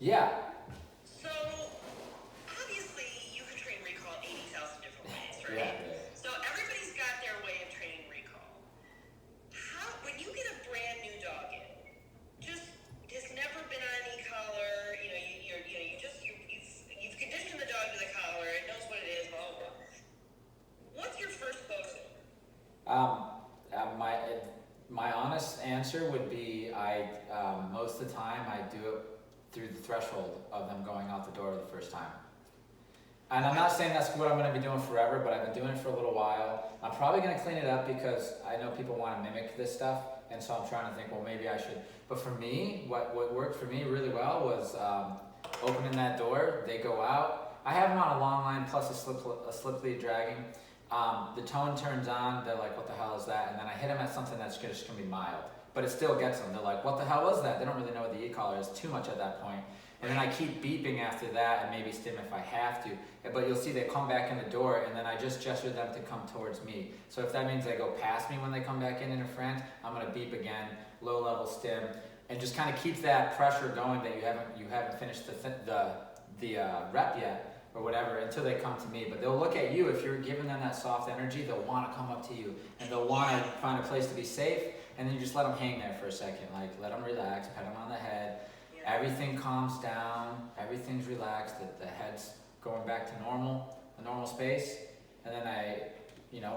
Yeah. So, obviously, you can train recall 80,000 different ways, Yeah. right? So, everybody's got their way of training recall. When you get a brand new dog in, just has never been on an e-collar, you've conditioned the dog to the collar, it knows what it is, blah, blah, blah. What's your first go-to? My honest answer would be most of the time I do it through the threshold of them going out the door the first time. And I'm not saying that's what I'm going to be doing forever, but I've been doing it for a little while. I'm probably going to clean it up because I know people want to mimic this stuff, and so I'm trying to think, well, maybe I should. But for me, what worked for me really well was opening that door. They go out. I have them on a long line plus a slip lead dragging. The tone turns on. They're like, what the hell is that? And then I hit them at something that's just going to be mild. But it still gets them. They're like, what the hell was that? They don't really know what the e-collar is too much at that point. And then I keep beeping after that and maybe stim if I have to. But you'll see they come back in the door and then I just gesture them to come towards me. So if that means they go past me when they come back in a front, I'm going to beep again, low level stim, and just kind of keep that pressure going that you haven't finished the rep yet or whatever until they come to me. But they'll look at you. If you're giving them that soft energy, they'll want to come up to you and they'll want to find a place to be safe. And then you just let them hang there for a second. Like let them relax, pet them on the head. Everything calms down, everything's relaxed, the head's going back to normal, a normal space, and then I,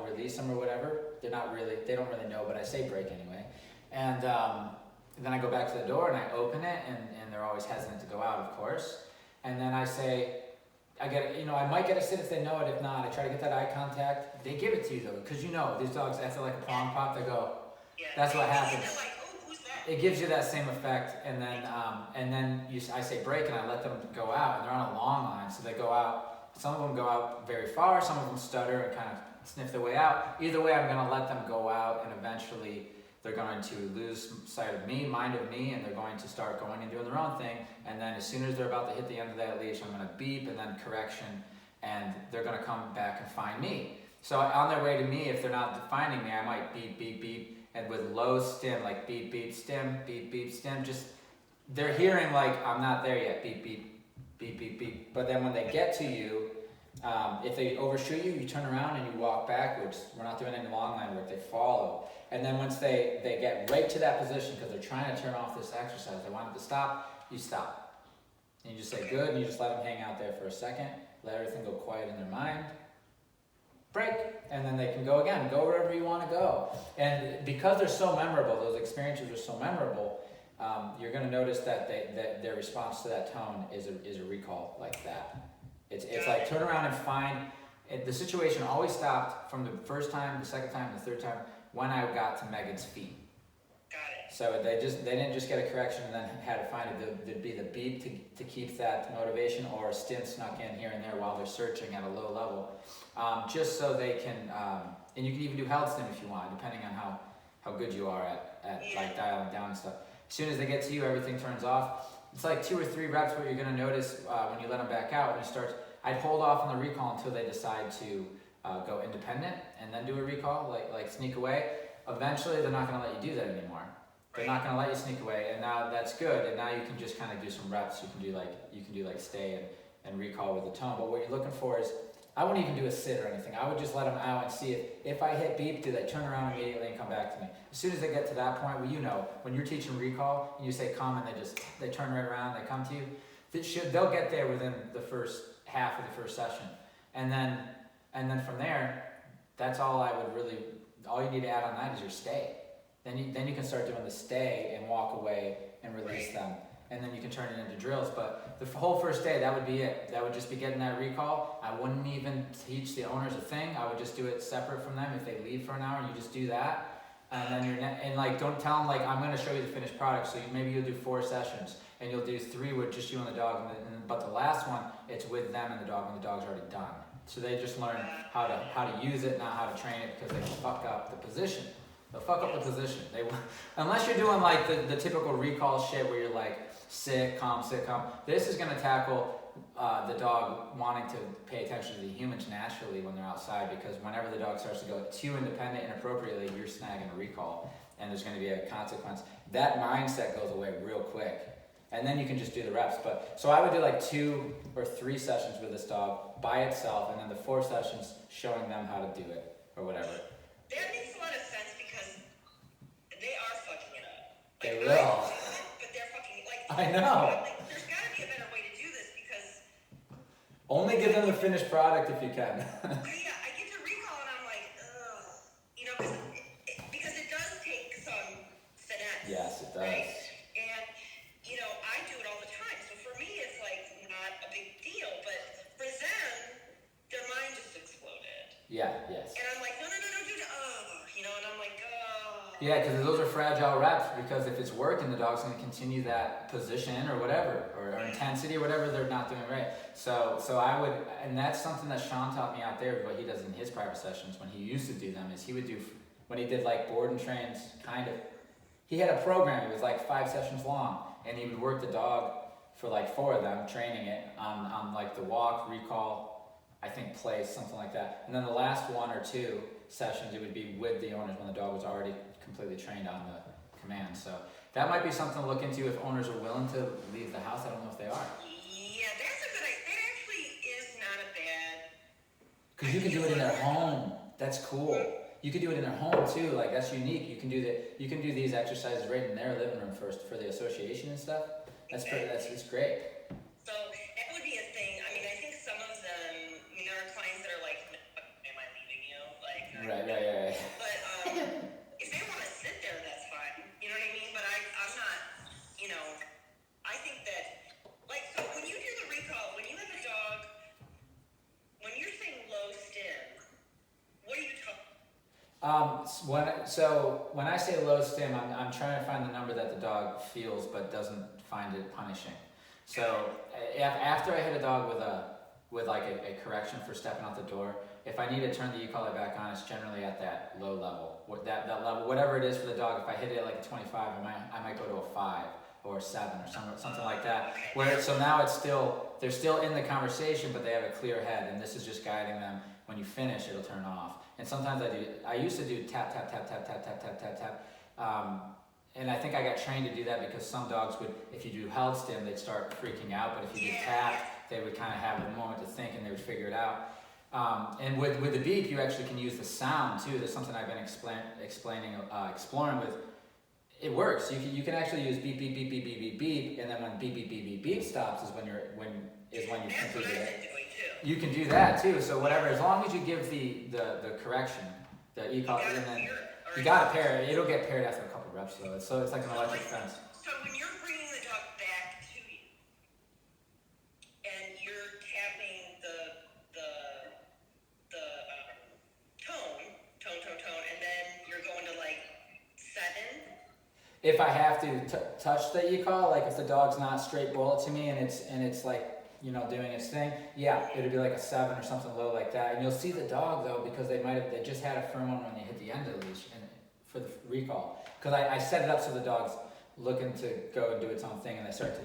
release them or whatever. They don't really know, but I say break anyway. And then I go back to the door and I open it, and they're always hesitant to go out, of course. And then I say, I might get a sit if they know it. If not, I try to get that eye contact. They give it to you though, because these dogs, after like a prong pop, they go, that's what happens. It gives you that same effect, and then I say break, and I let them go out, and they're on a long line, so they go out. Some of them go out very far, some of them stutter and kind of sniff their way out. Either way, I'm going to let them go out, and eventually they're going to lose sight of me, mind of me, and they're going to start going and doing their own thing. And then as soon as they're about to hit the end of that leash, I'm going to beep, and then correction, and they're going to come back and find me. So on their way to me, if they're not finding me, I might beep, beep, beep. And with low stim, like beep, beep, stim, beep, beep, stim, just, they're hearing like, I'm not there yet, beep, beep, beep, beep, beep. But then when they get to you, if they overshoot you, you turn around and you walk backwards. We're not doing any long line work, they follow. And then once they get right to that position, because they're trying to turn off this exercise, they want it to stop, you stop. And you just say good, and you just let them hang out there for a second, let everything go quiet in their mind. Break, and then they can go again. Go wherever you want to go. And because they're so memorable, those experiences are so memorable, you're going to notice that their response to that tone is a recall like that. It's like turn around and find. The situation always stopped from the first time, the second time, the third time when I got to Megan's feet. Got it. So they didn't just get a correction and then had to find it. There'd be the beep to keep that motivation, or a stint snuck in here and there while they're searching at a low level, just so they can. And you can even do held stim if you want, depending on how good you are at like dialing down and stuff. As soon as they get to you, everything turns off. It's like 2 or 3 reps where you're going to notice when you let them back out. When you start, I'd hold off on the recall until they decide to go independent and then do a recall, like sneak away. Eventually, they're not going to let you do that anymore. They're not going to let you sneak away, and now that's good. And now you can just kind of do some reps. You can do like stay and recall with the tone. But what you're looking for is, I wouldn't even do a sit or anything. I would just let them out and see if I hit beep, do they turn around immediately and come back to me. As soon as they get to that point, well, when you're teaching recall and you say come and they turn right around, they come to you. They'll get there within the first half of the first session, and then from there, that's all I would really. All you need to add on that is your stay. Then you can start doing the stay and walk away and release them. And then you can turn it into drills. But the whole first day, that would be it. That would just be getting that recall. I wouldn't even teach the owners a thing. I would just do it separate from them. If they leave for an hour, you just do that. And then don't tell them like, I'm going to show you the finished product. So maybe you'll do 4 sessions and you'll do 3 with just you and the dog. But the last one, it's with them and the dog when the dog's already done. So they just learn how to use it, not how to train it, because they can fuck up the position. They'll fuck up the position. Unless you're doing like the typical recall shit where you're like sit, calm. This is going to tackle the dog wanting to pay attention to the humans naturally when they're outside, because whenever the dog starts to go too independent inappropriately, you're snagging a recall, and there's going to be a consequence. That mindset goes away real quick. And then you can just do the reps. But so I would do like 2 or 3 sessions with this dog by itself, and then the 4 sessions showing them how to do it or whatever. That makes a lot of sense because they are fucking it up. They Like, will. but they're fucking like. I know. Like, there's got to be a better way to do this because. Only give them the finished product if you can. Yeah, I get to recall and I'm like, ugh, you know, because it does take some finesse. Yes, it does. Right? And, you know, I do it all the time. So for me, it's like not a big deal. But for them, their mind just exploded. Yeah, yes. And I'm like, no, dude, you know, and I'm like, Yeah, because those are fragile reps, because if it's working, the dog's going to continue that position or whatever, or intensity or whatever they're not doing right. So I would, and that's something that Sean taught me out there, what he does in his private sessions when he used to do them, is he would do, when he did like board and trains, kind of, he had a program, it was like 5 sessions long, and he would work the dog for like 4 of them, training it on like the walk, recall, I think place, something like that. And then the last 1 or 2 sessions, it would be with the owners when the dog was already completely trained on the command. So that might be something to look into if owners are willing to leave the house. I don't know if they are. yeah, that's a good idea. That actually is not a bad. Because you can do it in their home. That's cool. You can do it in their home too. Like, that's unique. You can do these exercises right in their living room first for the association and stuff. That's it's great. So that would be a thing. I mean, I think some of them, I mean, there are clients that are like, am I leaving you? Like, Right. But if they want to sit there, that's fine. You know what I mean? But I'm not, you know, I think that, like, so when you do the recall, when you have a dog, when you're saying low stim, what are you talking? When I say low stim, I'm trying to find the number that the dog feels but doesn't find it punishing. So after I hit a dog with like a correction for stepping out the door, if I need to turn the e-collar back on, it's generally at that low level. That level, whatever it is for the dog, if I hit it at like a 25, I might go to a 5 or a 7 or something like that. So now they're still in the conversation, but they have a clear head, and this is just guiding them. When you finish, it'll turn off. And sometimes I used to do tap, tap, tap, tap, tap, tap, tap, tap, tap. And I think I got trained to do that because some dogs would, if you do held stim, they'd start freaking out, but if you did tap, they would kind of have a moment to think and they would figure it out. And with the beep, you actually can use the sound too. There's something I've been exploring with. It works. You can actually use beep, beep, beep, beep, beep, beep, beep, and then when beep, beep, beep, beep, beep stops is when you completed it. You can do that too. So whatever, as long as you give the correction, the e-collar, and then you gotta pair it. It'll get paired after a couple reps though. So it's like an electric fence. So when you're bringing the dog back to you, and you're tapping the tone, and then you're going to like 7. If I have to touch the e-collar, like if the dog's not straight bullet to me and it's like, you know, doing its thing, yeah, it'll be like a 7 or something low like that. And you'll see the dog though, because they just had a firm one when they hit the end of the leash and for the recall. Because I set it up so the dog's looking to go and do its own thing, and they start to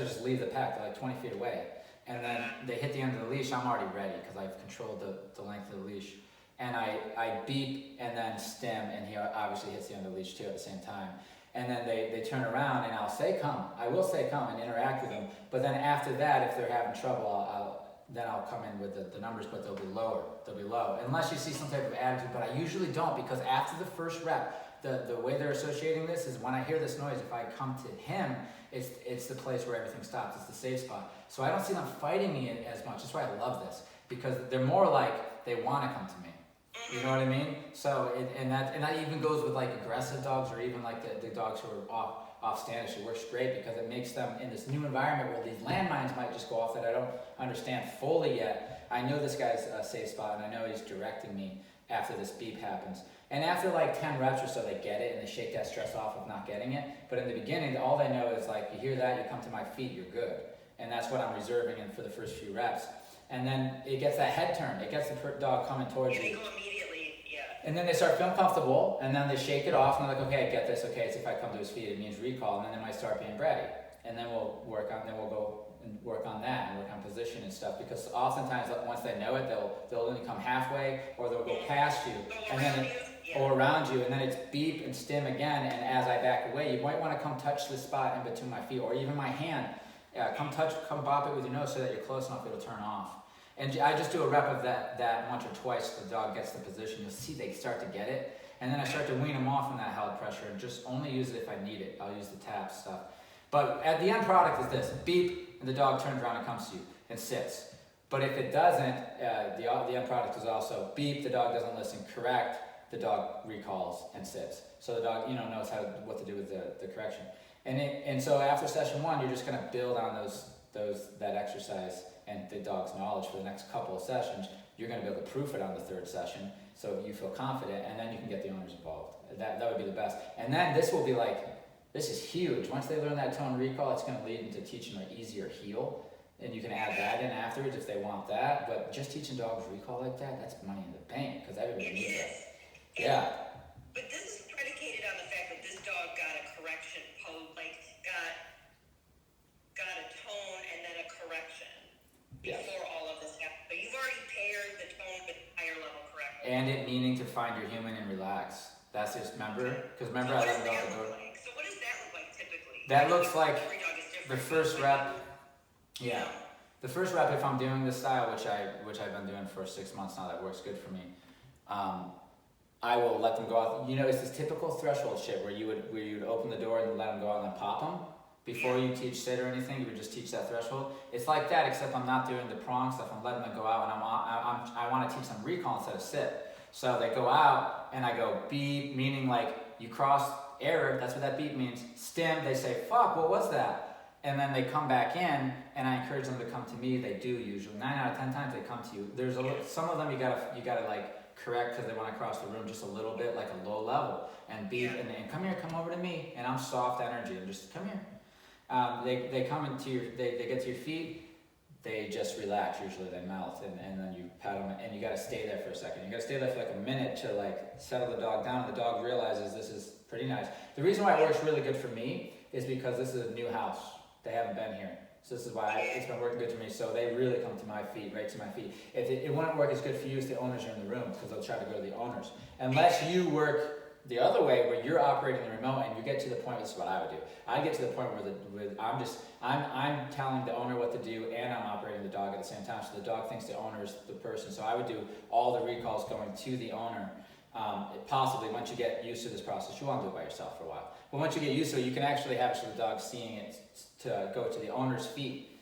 just leave the pack. They're like 20 feet away, and then they hit the end of the leash. I'm already ready because I've controlled the length of the leash. And I beep and then stem, and he obviously hits the end of the leash too at the same time. And then they turn around, and I'll say come. I will say come and interact with them. But then after that, if they're having trouble, I'll come in with the numbers, but they'll be lower. They'll be low, unless you see some type of attitude. But I usually don't, because after the first rep, the way they're associating this is when I hear this noise, if I come to him, it's the place where everything stops. It's the safe spot. So I don't see them fighting me as much. That's why I love this, because they're more like they want to come to me. You know what I mean? So and that even goes with like aggressive dogs, or even like the dogs who are off standish. It works great because it makes them in this new environment where these landmines might just go off that I don't understand fully yet. I know this guy's a safe spot, and I know he's directing me after this beep happens. And after like 10 reps or so, they get it and they shake that stress off of not getting it. But in the beginning, all they know is like, you hear that, you come to my feet, you're good. And that's what I'm reserving in for the first few reps. And then it gets that head turn. It gets the dog coming towards you. They go immediately, yeah. And then they start feeling comfortable, and then they shake it off, and they're like, okay, I get this. Okay, it's if I come to his feet, it means recall. And then they might start being bratty. And then we'll go and work on that and work on position and stuff. Because oftentimes, once they know it, they'll only come halfway, or they'll go past you. And then or around you, and then it's beep and stim again, and as I back away, you might want to come touch the spot in between my feet, or even my hand. Come bop it with your nose so that you're close enough it'll turn off. And I just do a rep of that once or twice so the dog gets the position. You'll see they start to get it, and then I start to wean them off in that held pressure and just only use it if I need it. I'll use the taps stuff. But at the end product is this: beep, and the dog turns around and comes to you and sits. But if it doesn't, the end product is also beep, the dog doesn't listen, correct, the dog recalls and sits. So the dog, knows what to do with the correction. And so after session 1, you're just gonna build on that exercise and the dog's knowledge for the next couple of sessions. You're gonna be able to proof it on the 3rd session, so you feel confident, and then you can get the owners involved. That would be the best. And then this will be this is huge. Once they learn that tone recall, it's gonna lead into teaching an easier heel. And you can add that in afterwards if they want that. But just teaching dogs recall like that, that's money in the bank, because everybody needs that. Yeah. But this is predicated on the fact that this dog got a correction got a tone and then a correction before all of this happened. But you've already paired the tone with higher level correction. And it meaning to find your human and relax. That's just, remember? Because remember, I let it out the door. So what does that look like typically? That looks like every dog is different. the first rep. Yeah. The first rep, if I'm doing this style, which I've been doing for 6 months now, that works good for me. I will let them go out. It's this typical threshold shit where you would open the door and let them go out and then pop them. Before you teach sit or anything, you would just teach that threshold. It's like that, except I'm not doing the prong stuff. I'm letting them go out, and I want to teach them recall instead of sit. So they go out, and I go beep, meaning you cross error. That's what that beep means. Stim, they say, fuck, what was that? And then they come back in, and I encourage them to come to me. They do usually. 9 out of 10 times they come to you. There's some of them you gotta correct because they want to cross the room just a little bit, like a low level, and beep and come here, come over to me, and I'm soft energy and just come here. They come into they get to your feet. They just relax. Usually they melt, and then you pat them, and you gotta stay there for a second. You gotta stay there for a minute to settle the dog down. And the dog realizes this is pretty nice. The reason why it works really good for me is because this is a new house. They haven't been here. So this is why it's been working good for me. So they really come to my feet, right to my feet. If it wouldn't work as good for you if the owners are in the room, because they'll try to go to the owners. Unless you work the other way where you're operating the remote and you get to the point, this is what I would do. I get to the point where I'm telling the owner what to do and I'm operating the dog at the same time. So the dog thinks the owner is the person. So I would do all the recalls going to the owner. Possibly once you get used to this process, you want to do it by yourself for a while. But once you get used to it, you can actually have it so the dog seeing it to go to the owner's feet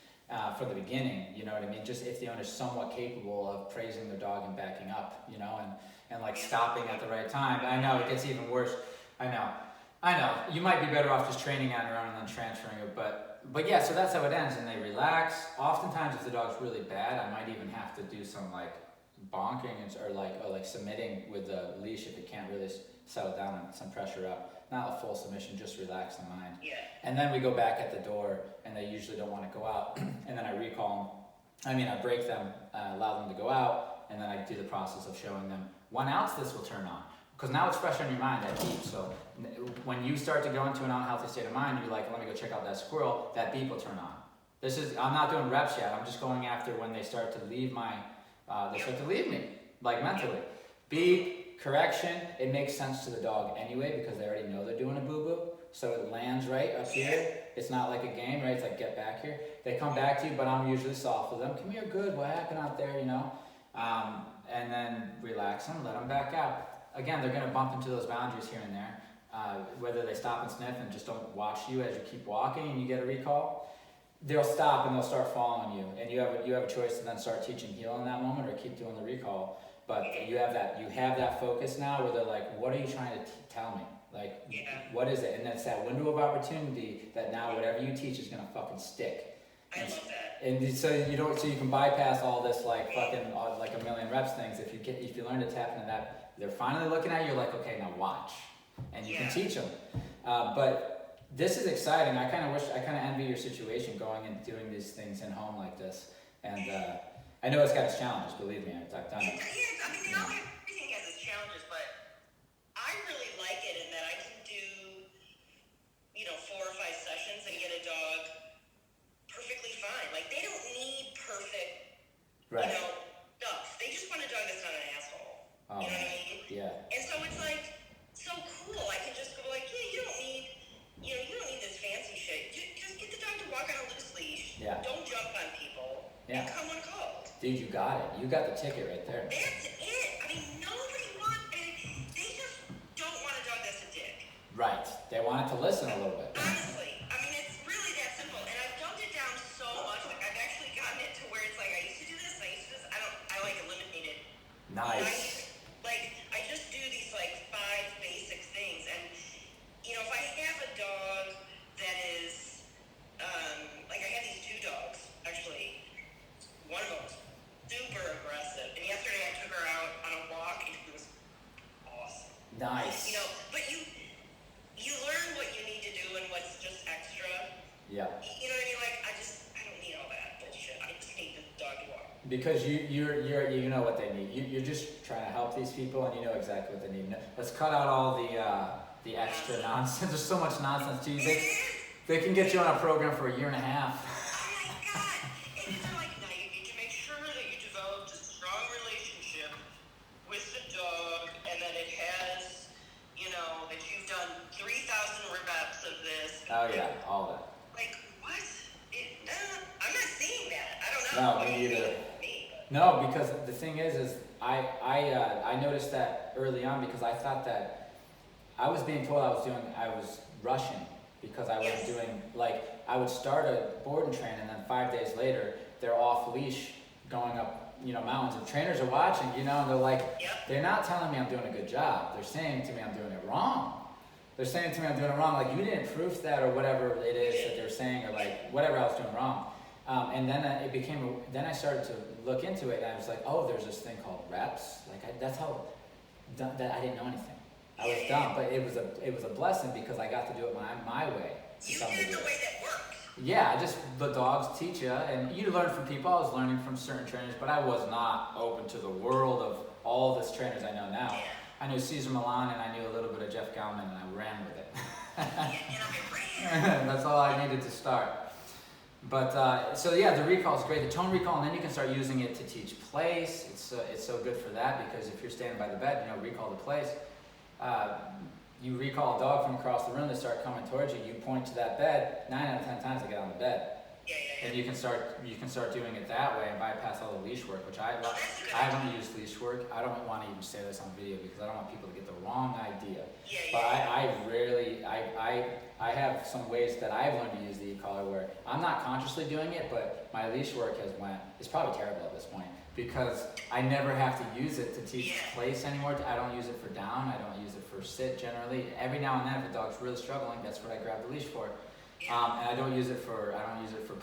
from the beginning, you know what I mean? Just if the owner's somewhat capable of praising their dog and backing up, and stopping at the right time. I know it gets even worse. I know. You might be better off just training on your own and then transferring it, but yeah, so that's how it ends, and they relax. Oftentimes if the dog's really bad, I might even have to do some bonking or submitting with the leash if it can't really settle down and some pressure up. Not a full submission, just relax the mind. Yeah. And then we go back at the door, and they usually don't want to go out. And then I recall them. I break them, allow them to go out, and then I do the process of showing them 1 ounce. This will turn on because now it's fresh on your mind, that beep. So when you start to go into an unhealthy state of mind, you're like, let me go check out that squirrel. That beep will turn on. I'm not doing reps yet. I'm just going after when they start to leave me, mentally. Beep. Correction, it makes sense to the dog anyway because they already know they're doing a boo-boo. So it lands right up here. It's not like a game, right? It's like, get back here. They come back to you, but I'm usually soft with them. Come here, good, what happened out there, and then relax them, let them back out. Again, they're gonna bump into those boundaries here and there. Whether they stop and sniff and just don't watch you as you keep walking and you get a recall, they'll stop and they'll start following you. And you have a choice to then start teaching heel in that moment or keep doing the recall. But you have that focus now where they're like, what are you trying to tell me? What is it? And that's that window of opportunity that now whatever you teach is gonna fucking stick. I love that. And so you can bypass all this a million reps things. If you learn to tap into that, they're finally looking at you. You're like, okay, now watch, and you can teach them. But this is exciting. I kind of envy your situation going and doing these things in home like this. And I know it's got its challenges. Believe me, I've done it. Everything has its challenges, but I really like it in that I can do, 4 or 5 sessions and get a dog perfectly fine. They don't need perfect, right. Ducks. They just want a dog that's not an asshole. Oh, you know what I mean? Yeah. And so it's Dude, you got it. You got the ticket right there. That's it. I mean, nobody wants, they just don't want a dog that's a dick. Right. They want it to listen a little bit. Honestly, I mean, it's really that simple. And I've dumbed it down so much. Like, I've actually gotten it to where it's like, I used to do this, I like eliminated. Nice. I just do these like 5 basic things. And, you know, if I have a dog that is, like I had these 2 dogs, actually. One of them was super aggressive. And yesterday I took her out on a walk and it was awesome. Nice. You know, but you learn what you need to do and what's just extra. Yeah. You know what I mean? Like, I don't need all that bullshit. I just need the dog to walk. Because you know what they need. You're just trying to help these people, and you know exactly what they need. Let's cut out all the extra nonsense. There's so much nonsense. Geez, they can get you on a program for a year and a half. Oh my god! And they're like, now you need to make sure that you developed a strong relationship with the dog, and that it has, you know, that you've done 3,000 reps of this. Oh yeah, all that. Like, what? I'm not seeing that. I don't No, know. me either. No, because the thing is I noticed that early on because I thought that I was being told I was rushing because I was Yes. doing, like, I would start a board and train and then 5 days later they're off leash going up, you know, mountains, and trainers are watching, you know, and they're like, Yep. they're not telling me I'm doing a good job. They're saying to me I'm doing it wrong. They're saying to me I'm doing it wrong, like, you didn't proof that or whatever it is that they're saying, or like whatever I was doing wrong. And then then I started to look into it, and I was like, oh, there's this thing called reps. Like, that's how that I didn't know anything. I was dumb, but it was a blessing because I got to do it my way. You did the way that works. Yeah, the dogs teach you, and you learn from people. I was learning from certain trainers, but I was not open to the world of all this trainers I know now. I knew Cesar Milan, and I knew a little bit of Jeff Gallman, and I ran with it. That's all I needed to start. But so yeah, the recall is great. The tone recall, and then you can start using it to teach place. It's so good for that because if you're standing by the bed, you know, recall the place. You recall a dog from across the room, they start coming towards you. You point to that bed. 9 out of 10 times they get on the bed. And you can start doing it that way and bypass all the leash work, which I haven't used leash work. I don't want to even say this on video because I don't want people to get the wrong idea. But I have some ways that I've learned to use the e-collar where I'm not consciously doing it, but my leash work it's probably terrible at this point because I never have to use it to teach place anymore. I don't use it for down. I don't use it for sit generally. Every now and then, if a dog's really struggling, that's what I grab the leash for. And I don't use it for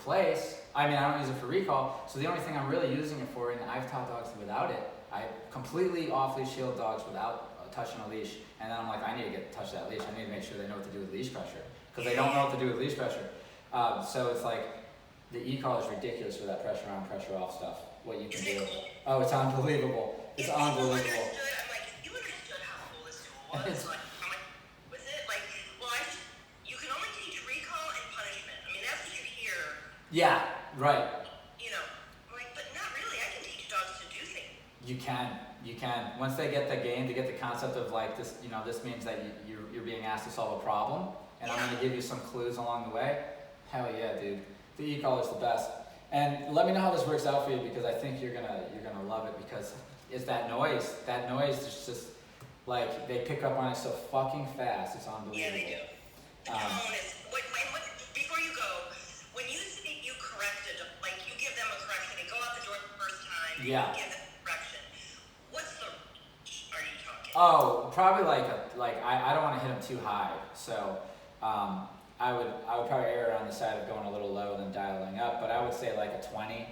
place. I mean, I don't use it for recall. So the only thing I'm really using it for, and I've taught dogs without it, I completely off-leash shield dogs without touching a leash. And then I'm like, I need to touch that leash. I need to make sure they know what to do with leash pressure because they don't know what to do with leash pressure. So it's like the e-collar is ridiculous for that pressure on, pressure off stuff. What you can do. Oh, it's unbelievable. It's unbelievable. I'm like, if you understood how cool this tool was, like, I'm like, was it like, well, you can only teach recall and punishment. I mean, that's what you hear. Yeah, right. You know, I'm like, but not really. I can teach dogs to do things. You can. Once they get the game, to get the concept of like this, you know, this means that you're being asked to solve a problem, and I'm going to give you some clues along the way. Hell yeah, dude. The e-collar is the best. And let me know how this works out for you because I think you're gonna love it because it's that noise. That noise is just like they pick up on it so fucking fast. It's unbelievable. Yeah, they do. The tone is. Before you go, when you say you corrected, like you give them a correction, they go out the door the first time. Yeah. You give them a correction. What's the range are you talking? Oh, probably I don't want to hit them too high. So I would probably err on the side of going a little low than dialing up, but I would say like a 20,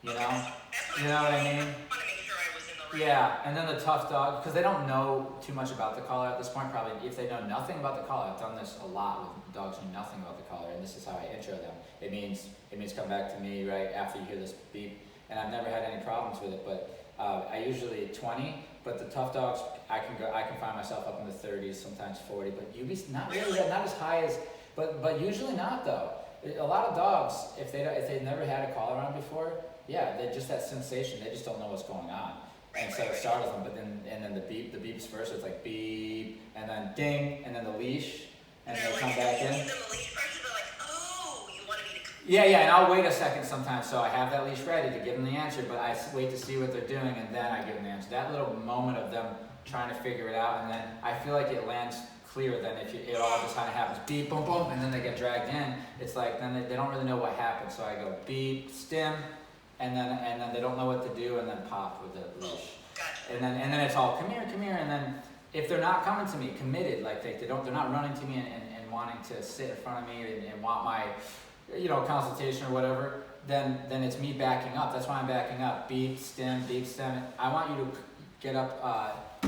you know? That's You know what I mean? I want to make sure I was in the right. Yeah, and then the tough dog, because they don't know too much about the collar at this point, probably if they know nothing about the collar, I've done this a lot with dogs who know nothing about the collar, and this is how I intro them. It means come back to me right after you hear this beep, and I've never had any problems with it, but I usually 20, but the tough dogs, I can find myself up in the 30s, sometimes 40, but not really, not as high as, but usually not though. A lot of dogs, if they've never had a collar on before, yeah, they just that sensation, they just don't know what's going on. And so it startles them, but then the beeps first, so it's like beep, and then ding, and then the leash, and they come back in. You give them a leash pressure, they're like, oh, you wanted me to come Yeah, yeah, and I'll wait a second sometimes, so I have that leash ready to give them the answer, but I wait to see what they're doing, and then I give them the answer. That little moment of them trying to figure it out, and then I feel like it lands clearer than if it all just kind of happens, beep, boom, boom, and then they get dragged in. It's like, then they don't really know what happened, so I go beep, stim, and then they don't know what to do, and then pop with the leash. Gotcha. And then it's all, come here, and then if they're not coming to me, committed, like they're not running to me and wanting to sit in front of me and want my, consultation or whatever, then it's me backing up. That's why I'm backing up. Beep, stem. I want you to get up,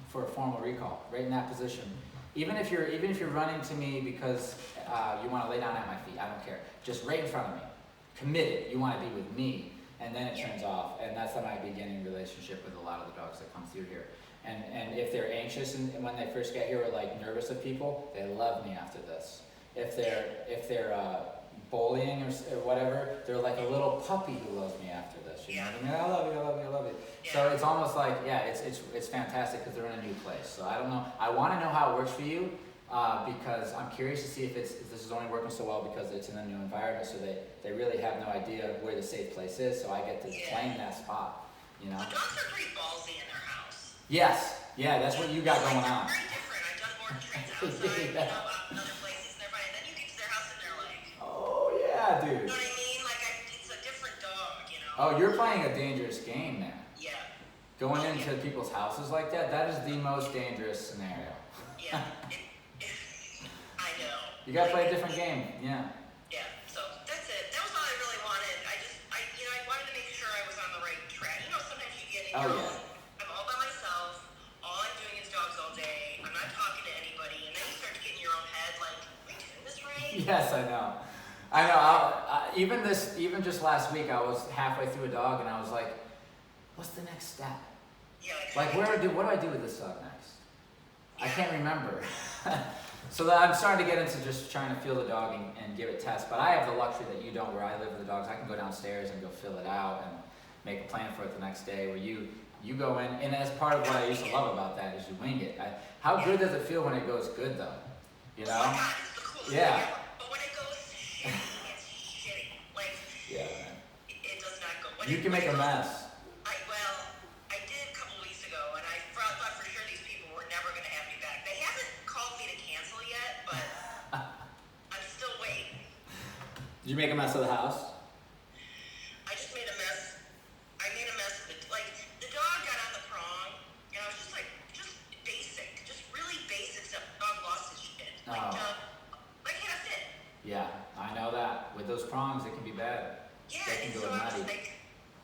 for a formal recall, right in that position. Even if you're running to me because you want to lay down at my feet, I don't care. Just right in front of me, committed. You want to be with me, and then it turns off. And that's my beginning relationship with a lot of the dogs that come through here. And if they're anxious and when they first get here or like nervous of people, they love me after this. If they're bullying or whatever, they're like a little puppy who loves me after this. You know what I mean? I love you. Yeah. So it's almost like, it's fantastic because they're in a new place. So I don't know. I want to know how it works for you because I'm curious to see if this is only working so well because it's in a new environment. So they really have no idea where the safe place is. So I get to claim that spot. The dogs are pretty ballsy in their house. Yes. Yeah, that's what you got going on. They're very different. I've done board trains outside, other places, and they're fine. And then you get to their house and they're like, oh yeah, dude. you know what I mean? Like, it's a different dog, Oh, you're playing a dangerous game, man. Yeah. Going into people's houses like that is the most dangerous scenario. Yeah. I know. You gotta play a different game, yeah. Yeah, so that's it. That was all I really wanted. I wanted to make sure I was on the right track. Sometimes you get in your own, I'm all by myself, all I'm doing is dogs all day, I'm not talking to anybody, and then you start to get in your own head, like, am I doing this right? Yes, I know. Even just last week, I was halfway through a dog and I was like, what's the next step? Yeah, Like, what do I do with this dog next? I can't remember. So that I'm starting to get into just trying to feel the dog and give it tests. But I have the luxury that you don't, where I live with the dogs. I can go downstairs and go fill it out and make a plan for it the next day. Where you go in, and as part of what I used to love about that is you wing it. How good does it feel when it goes good though? Oh my God, it's the coolest thing ever. But when it goes shitty, it's shitty. Like, it does not go. You can make a mess. I did a couple weeks ago, and I thought for sure these people were never going to have me back. They haven't called me to cancel yet, but I'm still waiting. Did you make a mess of the house? I just made a mess. I made a mess of it. Like, the dog got on the prong, and I was just like, just basic. Just really basic stuff. The dog lost his shit. Like had a fit. Yeah, I know that. With those prongs, it can be bad. Yeah, They can and go so I nutty. was like,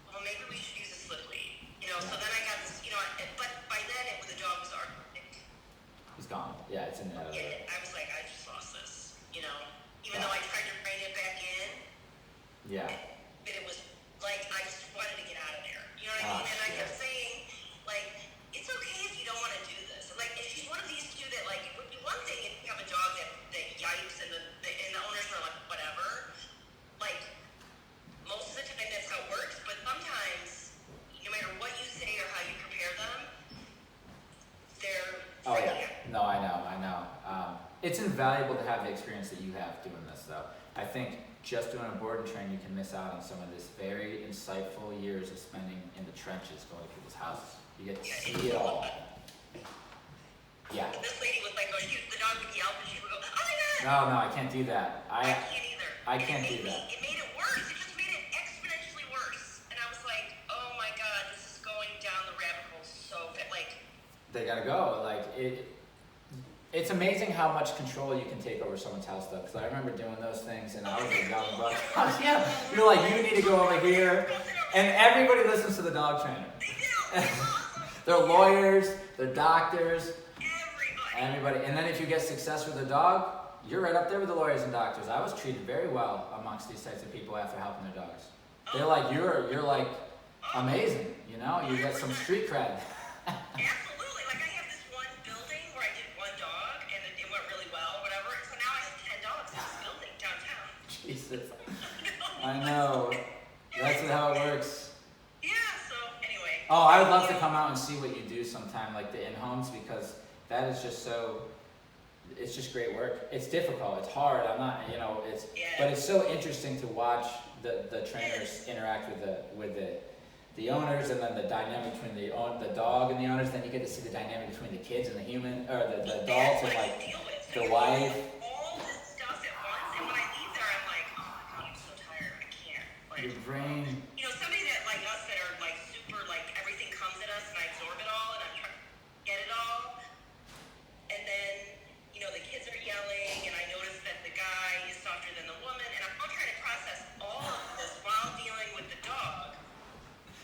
well, maybe we should use a slip lead. So then I got this, but by then the dog was already, He's gone. Yeah, it's in the I was like, I just lost this, even though I tried to rein it back in, Yeah. but it was like, I just wanted to get out of there, you know what I mean? And I kept saying, like, it's okay if you don't want to do this. Like, if she's one of these two that, like, it would be one thing if you have a dog that yipes and the owners are like, whatever, like, most of the time that's how it works, but sometimes, no matter what you say or how you prepare them, they're Oh yeah. No, I know. It's invaluable to have the experience that you have doing this, though. I think just doing a board and train, you can miss out on some of this very insightful years of spending in the trenches, going to people's houses. You get to see it all. Yeah. This lady was like, the dog would yelp and she would go, oh my God! No, I can't do that. I can't either. I can't do that. It made it worse. It just made it exponentially worse. And I was like, oh my God, this is going down the rabbit hole so fast. Like, They gotta go. Like it's amazing how much control you can take over someone's house, though. Because I remember doing those things, and I was a young buck. Yeah, you're like, you need to go over here, and everybody listens to the dog trainer. they do. They're lawyers, they're doctors, Everybody. and then if you get success with a dog, you're right up there with the lawyers and doctors. I was treated very well amongst these types of people after helping their dogs. They're like, you're like amazing, you get some street cred. Absolutely. Like, I have this one building where I did one dog, and it went really well, whatever. So now I have 10 dogs in this building downtown. Jesus. I know. That's how it works. Yeah, so anyway. Oh, I would love to come out and see what you do sometime, like the in-homes, because that is just so it's just great work. It's difficult, it's hard, I'm not, you know, Yeah. but it's so interesting to watch the trainers interact with the owners, and then the dynamic between the dog and the owners. Then you get to see the dynamic between the kids and the human, or the That's adults, what and I like deal with. So the you're wife. dealing with all this stuff at once, and when I leave there, I'm like, oh my god, I'm so tired. I can't. Like, Your brain. you know, somebody that like us that are like super like everything comes at us and I absorb it all and I'm trying to get it all. And then, you know, the kids are yelling and I notice that the guy is softer than the woman and I'm all trying to process all of this while dealing with the dog.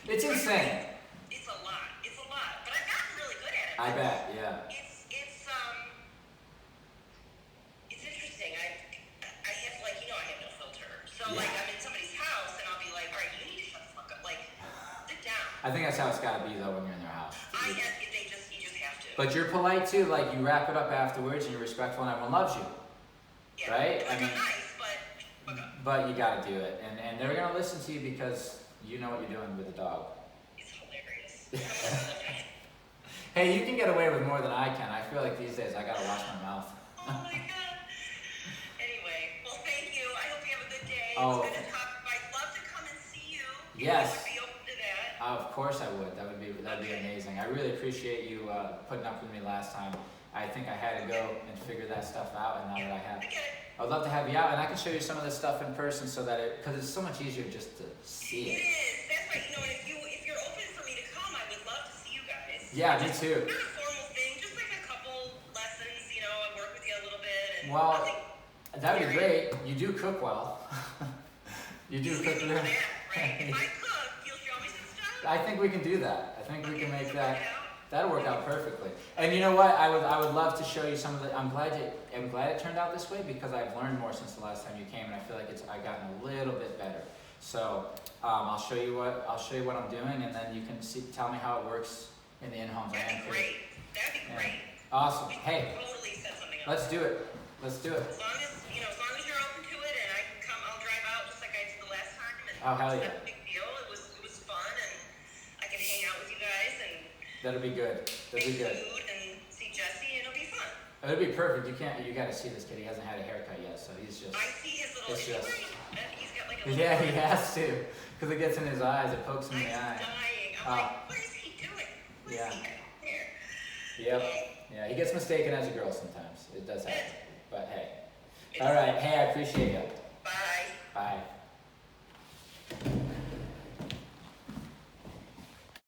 It's insane. It's a lot. It's a lot. But I've gotten really good at it. I bet, yeah. It's interesting. I have like, you know, I have no filter. So Yeah. like I'm in somebody's house and I'll be like, all right, you need to shut the fuck up. Like, sit down. I think that's how it's gotta be though when you're in their house. You just have to. But you're polite too, like you wrap it up afterwards and you're respectful and everyone loves you. Yeah. Right? Like, I mean- I'm nice, but fuck up. But you gotta do it. And they're gonna listen to you because you know what you're doing with the dog. It's hilarious. Hey, you can get away with more than I can. I feel like these days I gotta watch my mouth. Oh my god. Anyway, well, thank you. I hope you have a good day. Oh. It's good to talk. I'd love to come and see you. Yes. If you would be open to that. Of course I would. That'd be amazing. I really appreciate you putting up with me last time. I think I had to go and figure that stuff out, and now that I have, I get it. I would love to have you out, and I can show you some of this stuff in person, so that because it's so much easier just to see It it. is. That's why, you know, if you're open for me to come, I would love to see you guys. Yeah, me too. Not a formal thing, just like a couple lessons, you know, I work with you a little bit. And Well, nothing that'd be great. You do cook well. You do easy cook for really. that, right? If I cook, you'll show me some stuff. I think we can do that. I think we can make so that. work it out. That'll work out perfectly. And you know what? I would love to show you some of the. I'm glad it turned out this way because I've learned more since the last time you came, and I feel like I've gotten a little bit better. So I'll show you what I'm doing, and then you can tell me how it works in the in-home That'd van. be great. That'd be Yeah. great. Awesome. We Hey, totally set something up. let's do it. Let's do it. As long as you're open to it and I can come, I'll drive out just like I did the last time. And Oh, hell it's yeah. not a big deal. It was fun and I can hang out with you guys and That'll be good. That'll be make good. food and see Jesse. It'll be fun. It'll be perfect. You gotta see this kid. He hasn't had a haircut yet, so he's just. I see his little. It's just- He's got like a little. Yeah, he has to, because it gets in his eyes. It pokes him in I'm the eye. dying. I'm Oh. like, what is he doing? What is Yeah. he doing here? Yep. Yeah, he gets mistaken as a girl sometimes. It does happen. But hey. It's- All right. Hey, I appreciate you. Bye. Bye.